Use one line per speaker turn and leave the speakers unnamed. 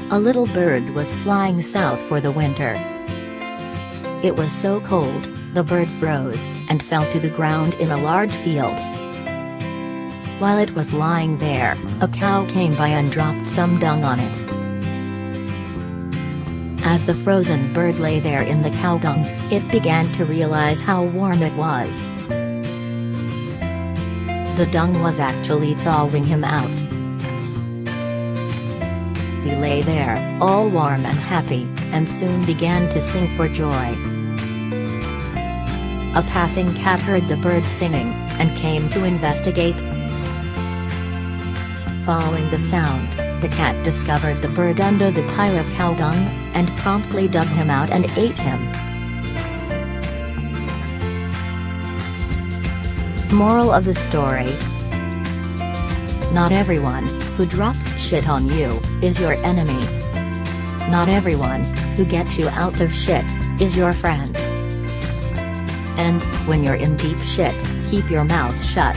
A little bird was flying south for the winter. It was so cold, the bird froze, and fell to the ground in a large field. While it was lying there, a cow came by and dropped some dung on it. As the frozen bird lay there in the cow dung, it began to realize how warm it was. The dung was actually thawing him out. He lay there, all warm and happy, and soon began to sing for joy. A passing cat heard the bird singing, and came to investigate. Following the sound, the cat discovered the bird under the pile of cow dung, and promptly dug him out and ate him. Moral of the story: not everyone who drops shit on you is your enemy. Not everyone who gets you out of shit is your friend. And when you're in deep shit, keep your mouth shut.